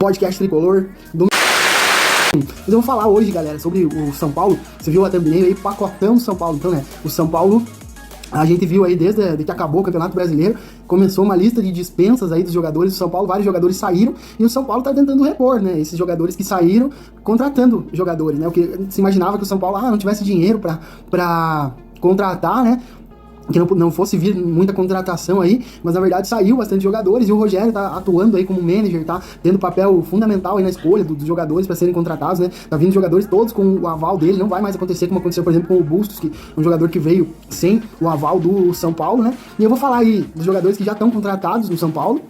podcast tricolor do... Eu vou falar hoje, galera, sobre o São Paulo. Você viu a thumbnail aí, pacotão do São Paulo. Então, né, o São Paulo, a gente viu aí desde que acabou o Campeonato Brasileiro, começou uma lista de dispensas aí dos jogadores do São Paulo, vários jogadores saíram, e o São Paulo tá tentando repor, né, esses jogadores que saíram, contratando jogadores, né, o que se imaginava que o São Paulo, não tivesse dinheiro pra contratar, né, que não fosse vir muita contratação aí, mas na verdade saiu bastante jogadores e o Rogério tá atuando aí como manager, tá tendo papel fundamental aí na escolha dos jogadores para serem contratados, né, tá vindo jogadores todos com o aval dele, não vai mais acontecer como aconteceu, por exemplo, com o Bustos, que é um jogador que veio sem o aval do São Paulo, né, e eu vou falar aí dos jogadores que já estão contratados no São Paulo.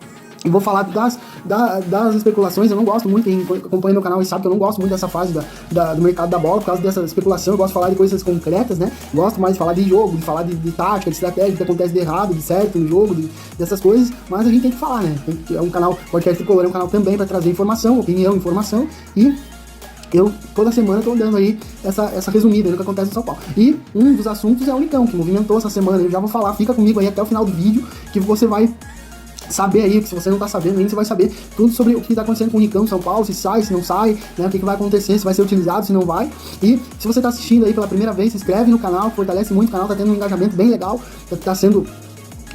E vou falar das especulações. Eu não gosto muito, quem acompanha meu canal e sabe que eu não gosto muito dessa fase do mercado da bola, por causa dessa especulação. Eu gosto de falar de coisas concretas, né? Gosto mais de falar de jogo, de falar de tática, de estratégia, do que acontece de errado, de certo no jogo, dessas coisas. Mas a gente tem que falar, né? É um canal, podcast tricolor, é um canal também para trazer informação, opinião, informação. E eu, toda semana, tô dando aí essa resumida do que acontece no São Paulo. E um dos assuntos é o Nicão, que movimentou essa semana. Eu já vou falar, fica comigo aí até o final do vídeo, que você vai saber aí, que se você não tá sabendo ainda, você vai saber tudo sobre o que tá acontecendo com o Nicão São Paulo, se sai, se não sai, né, o que vai acontecer, se vai ser utilizado, se não vai. E se você tá assistindo aí pela primeira vez, se inscreve no canal, fortalece muito o canal, tá tendo um engajamento bem legal, tá sendo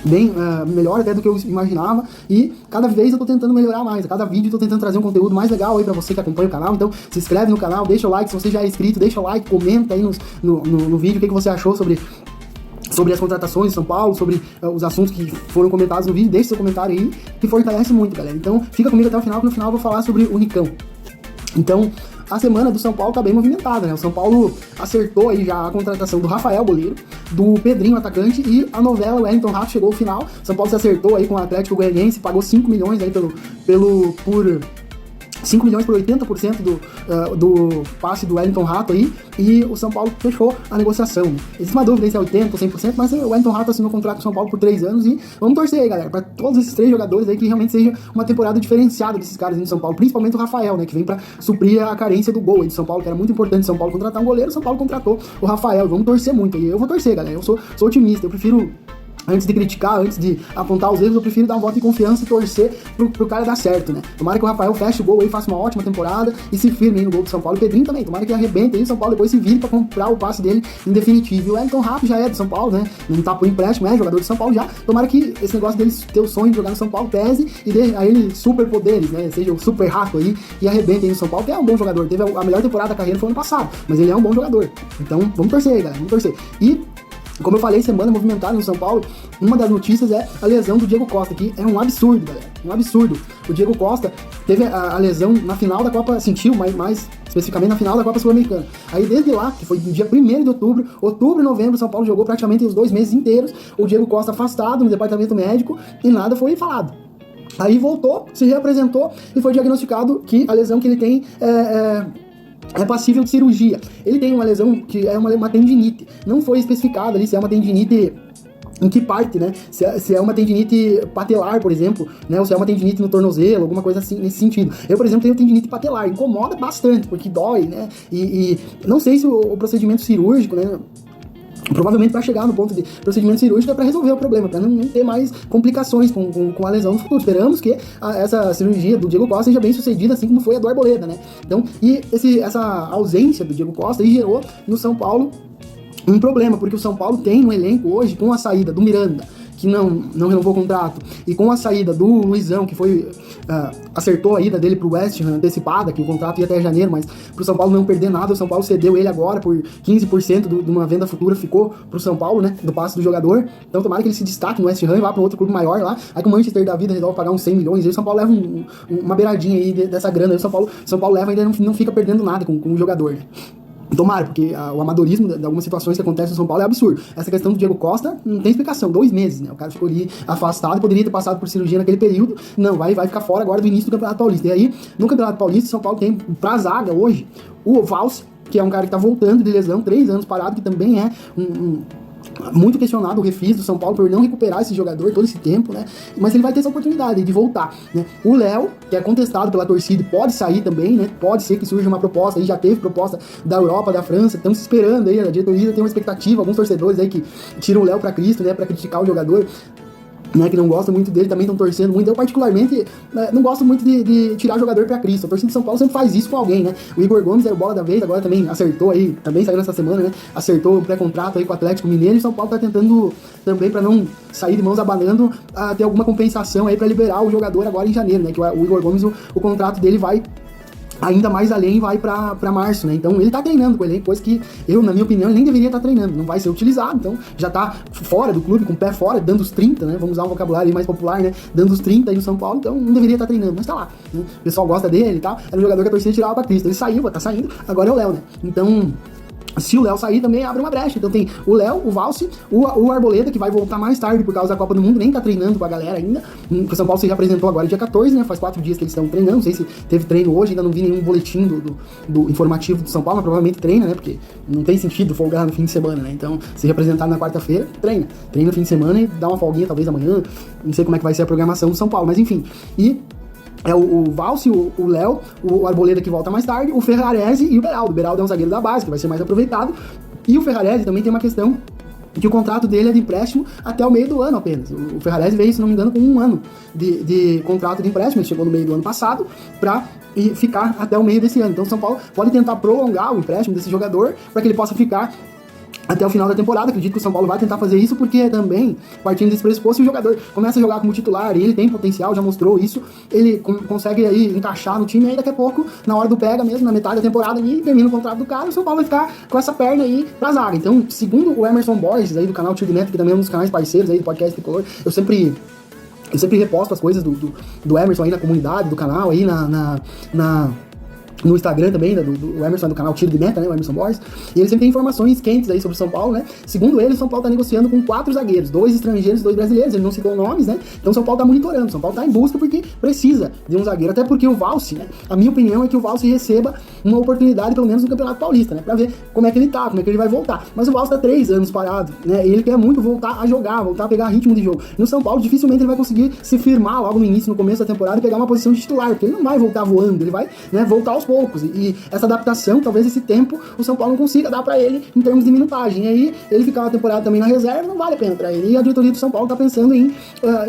bem melhor até do que eu imaginava, e cada vez eu tô tentando melhorar mais, a cada vídeo eu tô tentando trazer um conteúdo mais legal aí pra você que acompanha o canal. Então se inscreve no canal, deixa o like, se você já é inscrito, deixa o like, comenta aí no vídeo o que você achou sobre as contratações de São Paulo, sobre os assuntos que foram comentados no vídeo. Deixe seu comentário aí, que fortalece muito, galera. Então fica comigo até o final, que no final eu vou falar sobre o Nicão. Então, a semana do São Paulo tá bem movimentada, né? O São Paulo acertou aí já a contratação do Rafael, goleiro, do Pedrinho, atacante, e a novela Wellington Rato chegou ao final. São Paulo se acertou aí com o Atlético Goianiense, pagou 5 milhões aí por 5 milhões por 80% do passe do Wellington Rato aí, e o São Paulo fechou a negociação. Existe uma dúvida se é 80% ou 100%, mas o Wellington Rato assinou contrato com o São Paulo por 3 anos, e vamos torcer aí, galera, para todos esses 3 jogadores aí, que realmente seja uma temporada diferenciada desses caras aí no São Paulo, principalmente o Rafael, né, que vem para suprir a carência do gol aí do São Paulo, que era muito importante São Paulo contratar um goleiro. São Paulo contratou o Rafael, vamos torcer muito aí. Eu vou torcer, galera, eu sou otimista, eu prefiro, antes de criticar, antes de apontar os erros, eu prefiro dar um voto de confiança e torcer pro cara dar certo, né? Tomara que o Rafael feche o gol aí, faça uma ótima temporada e se firme aí no gol do São Paulo. O Pedrinho também, tomara que arrebente aí, o São Paulo depois se vire pra comprar o passe dele em definitivo. E o Wellington Rato já é do São Paulo, né? Não tá por empréstimo, é jogador do São Paulo já. Tomara que esse negócio dele ter o sonho de jogar no São Paulo pese e dê a ele superpoderes, né? Seja o super rato aí e arrebente aí no São Paulo, que é um bom jogador. Teve a melhor temporada da carreira foi ano passado, mas ele é um bom jogador. Então, vamos torcer aí, galera, vamos torcer. E como eu falei, semana movimentada no São Paulo, uma das notícias é a lesão do Diego Costa, que é um absurdo, galera, um absurdo. O Diego Costa teve a lesão na final da Copa, sentiu mais especificamente na final da Copa Sul-Americana. Aí desde lá, que foi no dia 1º de outubro e novembro, o São Paulo jogou praticamente os 2 meses inteiros, o Diego Costa afastado no departamento médico e nada foi falado. Aí voltou, se reapresentou e foi diagnosticado que a lesão que ele tem é passível de cirurgia. Ele tem uma lesão que é uma tendinite. Não foi especificado ali se é uma tendinite em que parte, né? Se é uma tendinite patelar, por exemplo, né? Ou se é uma tendinite no tornozelo, alguma coisa assim nesse sentido. Eu, por exemplo, tenho tendinite patelar. Incomoda bastante, porque dói, né? E não sei se o procedimento cirúrgico, né? Provavelmente para chegar no ponto de procedimento cirúrgico é para resolver o problema, para não ter mais complicações com a lesão no futuro. Esperamos que essa cirurgia do Diego Costa seja bem sucedida, assim como foi a do Arboleda, né? Então, e essa ausência do Diego Costa aí gerou no São Paulo um problema, porque o São Paulo tem no elenco hoje, com a saída do Miranda, que não renovou o contrato, e com a saída do Luizão, que foi acertou a ida dele pro West Ham antecipada, que o contrato ia até janeiro, mas pro São Paulo não perder nada, o São Paulo cedeu ele agora por 15% de uma venda futura, ficou pro São Paulo, né, do passe do jogador. Então tomara que ele se destaque no West Ham e vá para outro clube maior lá. Aí que o Manchester da vida resolve pagar uns 100 milhões, e o São Paulo leva uma beiradinha aí dessa grana, aí o São Paulo leva e ainda não fica perdendo nada com o jogador, né? Tomara, porque o amadorismo de algumas situações que acontecem no São Paulo é absurdo. Essa questão do Diego Costa não tem explicação, 2 meses, né? O cara ficou ali afastado, poderia ter passado por cirurgia naquele período. Não, vai ficar fora agora do início do Campeonato Paulista. E aí, no Campeonato Paulista, o São Paulo tem pra zaga hoje o Valls, que é um cara que tá voltando de lesão, 3 anos parado, que também é muito questionado o refis do São Paulo por não recuperar esse jogador todo esse tempo, né? Mas ele vai ter essa oportunidade de voltar, né? O Léo, que é contestado pela torcida, pode sair também, né? Pode ser que surja uma proposta, aí já teve proposta da Europa, da França, estamos esperando aí, a diretoria tem uma expectativa, alguns torcedores aí que tiram o Léo pra Cristo, né? Pra criticar o jogador. né, que não gosta muito dele, também estão torcendo muito. Eu, particularmente, não gosto muito de tirar jogador pra Cristo. A torcida de São Paulo sempre faz isso com alguém, né? O Igor Gomes era o bola da vez, agora também acertou aí, também saiu nessa semana, né? Acertou um pré-contrato aí com o Atlético Mineiro, e São Paulo tá tentando também, pra não sair de mãos abanando, ter alguma compensação aí pra liberar o jogador agora em janeiro, né? Que o Igor Gomes, o contrato dele vai ainda mais além, vai pra março, né? Então ele tá treinando com ele, coisa que eu, na minha opinião, ele nem deveria estar treinando, não vai ser utilizado, então já tá fora do clube, com o pé fora, dando os 30, né? Vamos usar um vocabulário mais popular, né? Dando os 30 aí no São Paulo, então não deveria estar treinando, mas tá lá, né? O pessoal gosta dele e tal, era um jogador que a torcida tirava pra Cristo, ele saiu, tá saindo, agora é o Léo, né? Então, se o Léo sair, também abre uma brecha. Então tem o Léo, o Valse, o Arboleda, que vai voltar mais tarde por causa da Copa do Mundo, nem tá treinando com a galera ainda. O São Paulo se apresentou agora dia 14, né? Faz 4 dias que eles estão treinando. Não sei se teve treino hoje, ainda não vi nenhum boletim do informativo do São Paulo, mas provavelmente treina, né? Porque não tem sentido folgar no fim de semana, né? Então, se representar na quarta-feira, treina. Treina no fim de semana e dá uma folguinha talvez amanhã. Não sei como é que vai ser a programação do São Paulo, mas enfim. E é o Valse, o Léo, o Arboleda que volta mais tarde, o Ferrarese e o Beraldo. O Beraldo é um zagueiro da base, que vai ser mais aproveitado. E o Ferrarese também tem uma questão que o contrato dele é de empréstimo até o meio do ano apenas. O Ferrarese veio, se não me engano, com 1 ano de contrato de empréstimo. Ele chegou no meio do ano passado para ficar até o meio desse ano. Então o São Paulo pode tentar prolongar o empréstimo desse jogador para que ele possa ficar até o final da temporada. Acredito que o São Paulo vai tentar fazer isso, porque também, partindo desse pressuposto, se o jogador começa a jogar como titular e ele tem potencial, já mostrou isso, ele consegue aí encaixar no time, e aí daqui a pouco, na hora do pega mesmo, na metade da temporada ali, termina o contrato do cara, o São Paulo vai ficar com essa perna aí pra zaga. Então, segundo o Emerson Borges, aí do canal Tiro de Neto, que também é um dos canais parceiros aí do podcast Tricolor, eu sempre reposto as coisas do Emerson aí na comunidade, do canal aí no Instagram também, do Emerson, do canal Tiro de Meta, né, o Emerson Borges, e ele sempre tem informações quentes aí sobre o São Paulo, né? Segundo ele, o São Paulo tá negociando com 4 zagueiros, 2 estrangeiros e 2 brasileiros, ele não citou nomes, né? Então o São Paulo tá monitorando, o São Paulo tá em busca porque precisa de um zagueiro, até porque o Valse, né? A minha opinião é que o Valse receba uma oportunidade, pelo menos no Campeonato Paulista, né? Pra ver como é que ele tá, como é que ele vai voltar. Mas o Valse tá 3 anos parado, né? E ele quer muito voltar a jogar, voltar a pegar ritmo de jogo. No São Paulo, dificilmente ele vai conseguir se firmar logo no início, no começo da temporada, e pegar uma posição de titular, porque ele não vai voltar voando, ele vai, né, voltar aos poucos. E essa adaptação, talvez esse tempo, o São Paulo não consiga dar pra ele em termos de minutagem. E aí, ele ficar uma temporada também na reserva, não vale a pena pra ele. E a diretoria do São Paulo tá pensando em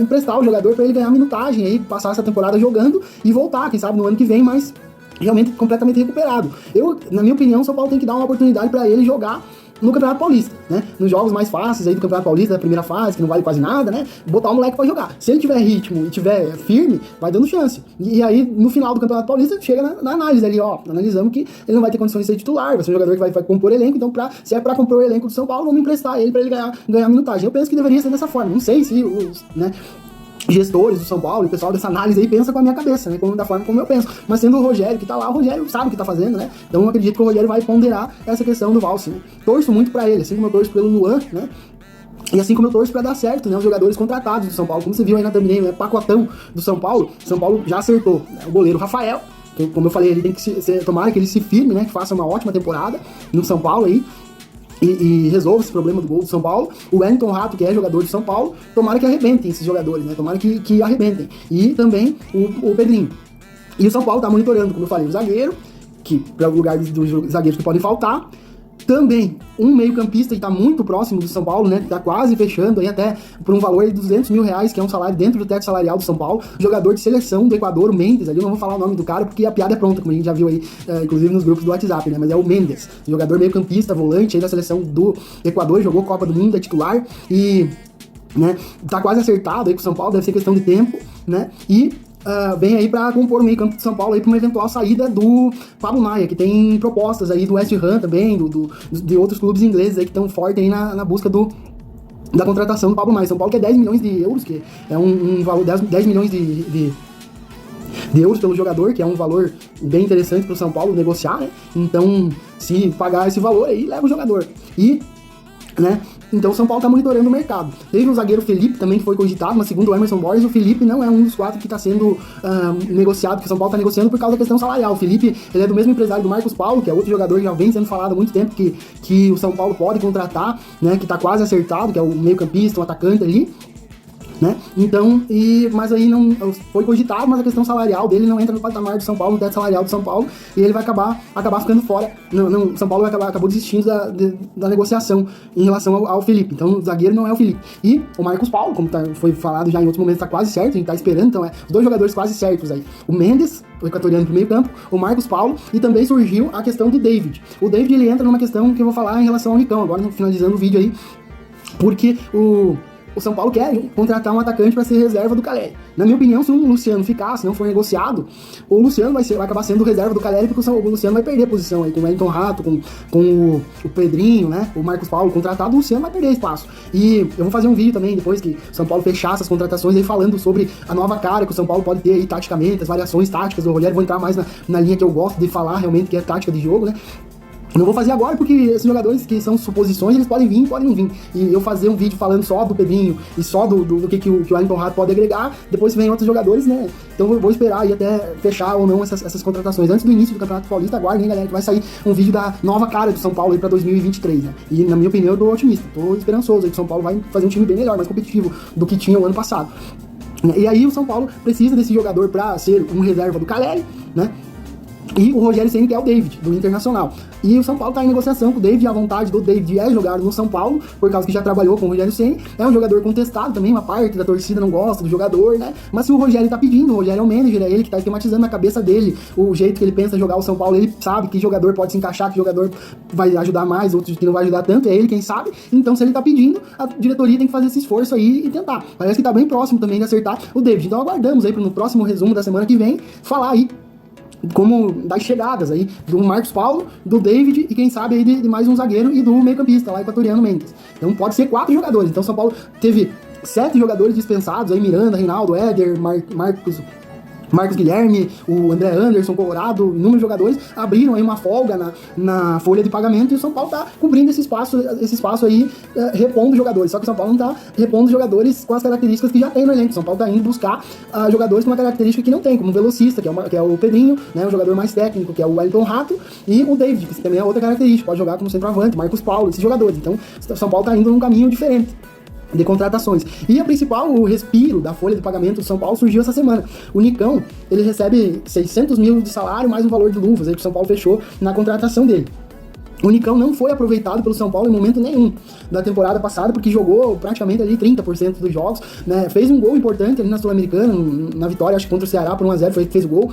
emprestar o jogador pra ele ganhar minutagem, aí passar essa temporada jogando e voltar, quem sabe no ano que vem, mas realmente completamente recuperado. Na minha opinião, o São Paulo tem que dar uma oportunidade pra ele jogar no Campeonato Paulista, né? Nos jogos mais fáceis aí do Campeonato Paulista, da primeira fase, que não vale quase nada, né? Botar o moleque pra jogar. Se ele tiver ritmo e tiver firme, vai dando chance. E aí, no final do Campeonato Paulista, chega na análise ali, ó. Analisamos que ele não vai ter condições de ser titular, vai ser um jogador que vai compor elenco, então se é pra compor o elenco do São Paulo, vamos emprestar ele pra ele ganhar minutagem. Eu penso que deveria ser dessa forma. Não sei se os, né, gestores do São Paulo, o pessoal dessa análise aí pensa com a minha cabeça, né, da forma como eu penso, mas sendo o Rogério que tá lá, o Rogério sabe o que tá fazendo, né, então eu acredito que o Rogério vai ponderar essa questão do Valse, né, torço muito pra ele, assim como eu torço pelo Luan, né, e assim como eu torço pra dar certo, né, os jogadores contratados do São Paulo, como você viu aí na thumbnail, né, pacotão do São Paulo já acertou, né, o goleiro Rafael, que, como eu falei, ele tem que tomara que ele se firme, né, que faça uma ótima temporada no São Paulo aí, e resolva esse problema do gol do São Paulo. O Wellington Rato, que é jogador de São Paulo, tomara que arrebentem esses jogadores, né? Tomara que arrebentem. E também o Pedrinho. E o São Paulo tá monitorando, como eu falei, o zagueiro, que para o lugar dos zagueiros que podem faltar. Também um meio-campista que está muito próximo do São Paulo, né? Que tá quase fechando aí até por um valor de R$200 mil, que é um salário dentro do teto salarial do São Paulo. Jogador de seleção do Equador, o Mendes, ali eu não vou falar o nome do cara porque a piada é pronta, como a gente já viu aí, inclusive nos grupos do WhatsApp, né? Mas é o Mendes, jogador meio-campista, volante aí da seleção do Equador, jogou Copa do Mundo, é titular e, né, tá quase acertado aí com o São Paulo, deve ser questão de tempo, né? E vem aí para compor o meio campo de São Paulo aí para uma eventual saída do Pablo Maia, que tem propostas aí do West Ham também, de outros clubes ingleses aí que estão fortes aí na busca da contratação do Pablo Maia. São Paulo quer 10 milhões de euros, que é um valor, 10 milhões de euros pelo jogador, que é um valor bem interessante para o São Paulo negociar, né? Então, se pagar esse valor aí, leva o jogador. E, né, então o São Paulo tá monitorando o mercado. Teve um zagueiro Felipe também que foi cogitado, mas segundo o Emerson Borges, o Felipe não é um dos 4 que está sendo negociado, que o São Paulo tá negociando por causa da questão salarial. O Felipe, ele é do mesmo empresário do Marcos Paulo, que é outro jogador que já vem sendo falado há muito tempo que o São Paulo pode contratar, né, que tá quase acertado, que é o meio-campista, um atacante ali. né? Então, mas aí não foi cogitado, mas a questão salarial dele não entra no patamar do São Paulo, no teto salarial do São Paulo, e ele vai acabar ficando fora. São Paulo acabou desistindo da negociação em relação ao Felipe. Então, o zagueiro não é o Felipe. E o Marcos Paulo, como foi falado já em outros momentos, tá quase certo, a gente tá esperando, então os dois jogadores quase certos aí. O Mendes, o equatoriano pro meio campo, o Marcos Paulo, e também surgiu a questão do David. O David, ele entra numa questão que eu vou falar em relação ao Nicão, agora finalizando o vídeo aí, porque o São Paulo quer contratar um atacante para ser reserva do Caleri. Na minha opinião, se o Luciano ficar, se não for negociado, o Luciano vai acabar sendo reserva do Caleri, porque o Luciano vai perder posição aí com o Wellington Rato, com o Pedrinho, né? O Marcos Paulo contratado, o Luciano vai perder espaço. E eu vou fazer um vídeo também, depois que o São Paulo fechar essas contratações, aí falando sobre a nova cara que o São Paulo pode ter aí taticamente, as variações táticas do Rogério. Vou entrar mais na linha que eu gosto de falar realmente, que é tática de jogo, né? Não vou fazer agora porque esses jogadores que são suposições, eles podem vir, podem não vir. E eu fazer um vídeo falando só do Pedrinho e só do que o Wellington Rato pode agregar, depois vem outros jogadores, né? Então eu vou esperar aí até fechar ou não essas contratações. Antes do início do Campeonato Paulista, aguardem, hein, galera, que vai sair um vídeo da nova cara do São Paulo aí pra 2023, né? E na minha opinião eu tô otimista, tô esperançoso aí que o São Paulo vai fazer um time bem melhor, mais competitivo do que tinha o ano passado. E aí o São Paulo precisa desse jogador pra ser um reserva do Caleri, né? E o Rogério Ceni, que é o David, do Internacional. E o São Paulo está em negociação com o David, a vontade do David é jogar no São Paulo, por causa que já trabalhou com o Rogério Ceni. É um jogador contestado também, uma parte da torcida não gosta do jogador, né? Mas se o Rogério está pedindo, o Rogério é o manager, é ele que está esquematizando na cabeça dele o jeito que ele pensa jogar o São Paulo, ele sabe que jogador pode se encaixar, que jogador vai ajudar mais, outros que não vai ajudar tanto, é ele quem sabe. Então, se ele está pedindo, a diretoria tem que fazer esse esforço aí e tentar. Parece que está bem próximo também de acertar o David. Então, aguardamos aí no próximo resumo da semana que vem, falar aí como das chegadas aí do Marcos Paulo, do David e quem sabe aí de mais um zagueiro e do meio-campista lá, equatoriano Mendes. Então pode ser 4 jogadores. Então São Paulo teve 7 jogadores dispensados aí, Miranda, Reinaldo, Éder, Marcos Guilherme, o André Anderson, Colorado, inúmeros jogadores abriram aí uma folga na folha de pagamento e o São Paulo tá cobrindo esse espaço aí, repondo jogadores. Só que o São Paulo não tá repondo jogadores com as características que já tem no elenco. O São Paulo tá indo buscar jogadores com uma característica que não tem, como o velocista, que é o Pedrinho, né, um jogador mais técnico, que é o Wellington Rato, e o David, que também é outra característica, pode jogar como centroavante, Marcos Paulo, esses jogadores. Então, o São Paulo tá indo num caminho diferente de contratações. E o respiro da folha de pagamento do São Paulo surgiu essa semana. O Nicão, ele recebe 600 mil de salário mais um valor de luvas aí que o São Paulo fechou na contratação dele. O Nicão não foi aproveitado pelo São Paulo em momento nenhum da temporada passada, porque jogou praticamente ali 30% dos jogos, né? Fez um gol importante ali na Sul-Americana, na vitória, acho que contra o Ceará por 1-0, fez o gol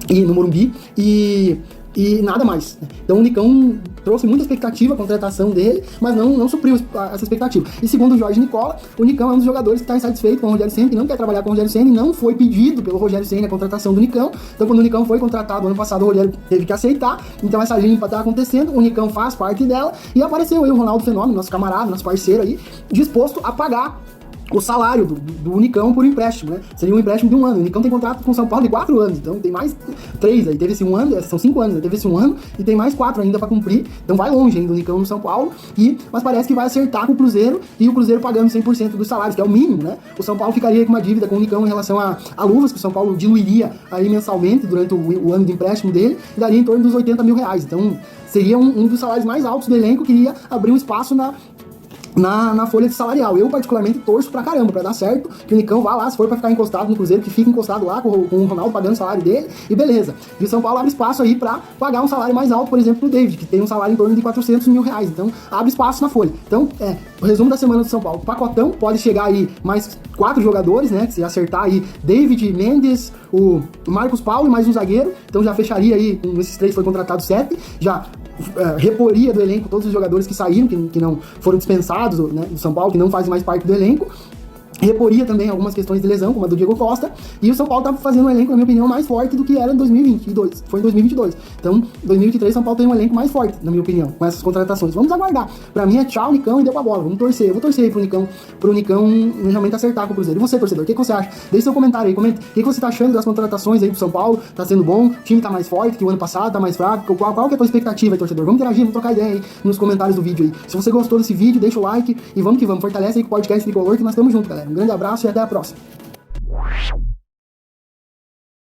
no Morumbi, e nada mais. Então o Nicão trouxe muita expectativa a contratação dele, mas não supriu essa expectativa. E segundo o Jorge Nicola, o Nicão é um dos jogadores que está insatisfeito com o Rogério Ceni, que não quer trabalhar com o Rogério Ceni, não foi pedido pelo Rogério Ceni a contratação do Nicão. Então quando o Nicão foi contratado ano passado, o Rogério teve que aceitar. Então essa limpa está acontecendo, o Nicão faz parte dela, e apareceu aí o Ronaldo Fenômeno, nosso camarada, nosso parceiro aí, disposto a pagar o salário do Nicão por empréstimo, né? Seria um empréstimo de 1 ano. O Nicão tem contrato com o São Paulo de 4 anos, então tem mais 3 aí. Teve esse 1 ano, são 5 anos, né? Teve esse 1 ano e tem mais 4 ainda pra cumprir. Então vai longe ainda o Nicão no São Paulo, mas parece que vai acertar com o Cruzeiro, e o Cruzeiro pagando 100% dos salários, que é o mínimo, né? O São Paulo ficaria com uma dívida com o Nicão em relação a luvas, que o São Paulo diluiria aí mensalmente durante o ano de empréstimo dele, e daria em torno dos 80 mil reais. Então seria um dos salários mais altos do elenco, que iria abrir um espaço na folha de salarial. Eu particularmente torço pra caramba, pra dar certo, que o Nicão vá lá, se for pra ficar encostado no Cruzeiro, que fique encostado lá com o Ronaldo pagando o salário dele, e beleza. E o São Paulo abre espaço aí pra pagar um salário mais alto, por exemplo, pro David, que tem um salário em torno de 400 mil reais. Então abre espaço na folha. Então, o resumo da semana do São Paulo: pacotão, pode chegar aí mais 4 jogadores, né, que se acertar aí, David, Mendes, o Marcos Paulo e mais um zagueiro. Então já fecharia aí, com esses 3 foi contratado 7, já reporia do elenco todos os jogadores que saíram, que não foram dispensados, né, do São Paulo, que não fazem mais parte do elenco. Reporia também algumas questões de lesão, como a do Diego Costa, e o São Paulo tá fazendo um elenco, na minha opinião, mais forte do que era em 2022, foi em 2022. Então, em 2023, São Paulo tem um elenco mais forte, na minha opinião, com essas contratações. Vamos aguardar. Pra mim é tchau, Nicão, e deu pra bola. Vamos torcer. Eu vou torcer aí pro Nicão realmente acertar com o Cruzeiro. E você, torcedor, o que você acha? Deixe seu comentário aí, comenta. O que você tá achando das contratações aí pro São Paulo? Tá sendo bom? O time tá mais forte que o ano passado? Tá mais fraco? Qual que é a tua expectativa aí, torcedor? Vamos interagir, vamos trocar ideia aí nos comentários do vídeo aí. Se você gostou desse vídeo, deixa o like e vamos que vamos. Fortalece aí com o podcast Tricolor, que nós estamos juntos, galera. Um grande abraço e até a próxima.